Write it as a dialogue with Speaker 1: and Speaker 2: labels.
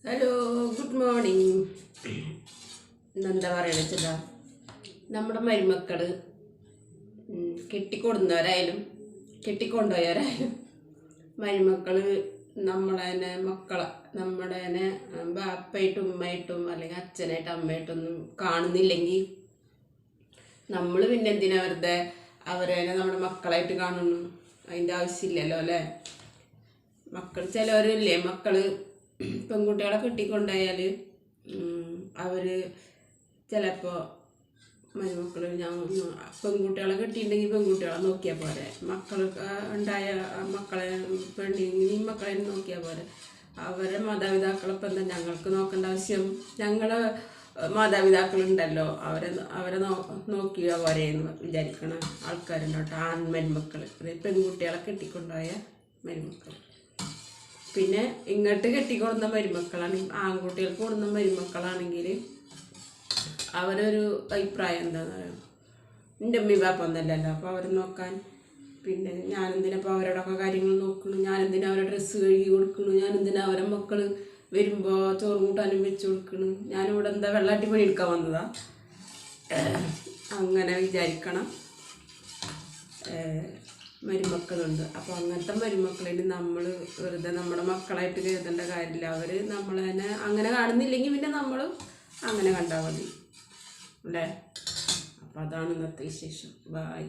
Speaker 1: Hello, good morning. ഇന്നെന്താ പറയണ വെച്ചാ, നമ്മുടെ മരുമക്കൾ കെട്ടിക്കൊടുന്നവരായാലും കെട്ടിക്കൊണ്ടുപോയവരായാലും മരുമക്കൾ നമ്മുടെ തന്നെ ബാപ്പായിട്ടും ഉമ്മയായിട്ടും അല്ലെങ്കിൽ അച്ഛനായിട്ടും അമ്മയായിട്ടൊന്നും കാണുന്നില്ലെങ്കിൽ നമ്മൾ പിന്നെ എന്തിനാ വെറുതെ അവരെ നമ്മുടെ മക്കളായിട്ട് കാണുന്നു? അതിൻ്റെ ആവശ്യമില്ലല്ലോ അല്ലേ. ചിലവരില്ലേ പെൺകുട്ടികളെ കെട്ടിക്കൊണ്ടായാൽ അവർ ചിലപ്പോൾ മരുമക്കൾ പെൺകുട്ടികളെ കെട്ടിയിട്ടുണ്ടെങ്കിൽ പെൺകുട്ടികളെ നോക്കിയാൽ പോരെ, മക്കൾക്ക് ഉണ്ടായ മക്കളെ പെണ്ണിനെയും മക്കളെ നോക്കിയാൽ പോരെ. അവരെ മാതാപിതാക്കളിപ്പോൾ എന്താ ഞങ്ങൾക്ക് നോക്കേണ്ട ആവശ്യം? ഞങ്ങളെ മാതാപിതാക്കളുണ്ടല്ലോ, അവരെ നോക്കിയാൽ പോരെ എന്ന് വിചാരിക്കണ ആൾക്കാരുണ്ടോട്ടോ. ആൺമരുമക്കൾ, പെൺകുട്ടികളെ കെട്ടിക്കൊണ്ടുപോയ മരുമക്കൾ. പിന്നെ ഇങ്ങോട്ട് കെട്ടിക്കൊടുന്ന മരുമക്കളാണെങ്കിൽ, ആൺകുട്ടികൾക്ക് കൊടുന്ന മരുമക്കളാണെങ്കിൽ അവരൊരു അഭിപ്രായം എന്താണെന്ന് പറയാം, എൻ്റെ ഉമ്മി പാപ്പൊന്നല്ലല്ലോ, അപ്പോൾ അവർ നോക്കാൻ പിന്നെ ഞാനെന്തിനപ്പോൾ അവരോടൊക്കെ കാര്യങ്ങൾ നോക്കുന്നു, ഞാനെന്തിനാ അവരെ ഡ്രസ്സ് കഴുകി കൊടുക്കുന്നു, ഞാനെന്തിനാ അവരെ മക്കൾ വരുമ്പോൾ ചോറും കൂട്ടാനും വെച്ച് കൊടുക്കുന്നു, ഞാനിവിടെ എന്താ വെള്ളാട്ടി പണിയെടുക്കാൻ വന്നതാ? അങ്ങനെ വിചാരിക്കണം മരുമക്കളുണ്ട്. അപ്പോൾ അങ്ങനത്തെ മരുമക്കളിൽ നമ്മൾ വെറുതെ നമ്മുടെ മക്കളായിട്ട് കരുതേണ്ട കാര്യമില്ല. അവർ നമ്മളെ തന്നെ അങ്ങനെ കാണുന്നില്ലെങ്കിൽ പിന്നെ നമ്മൾ അങ്ങനെ കണ്ടാൽ മതി അല്ലേ. അപ്പോൾ അതാണ് ഇന്നത്തെ വിശേഷം. ബായ്.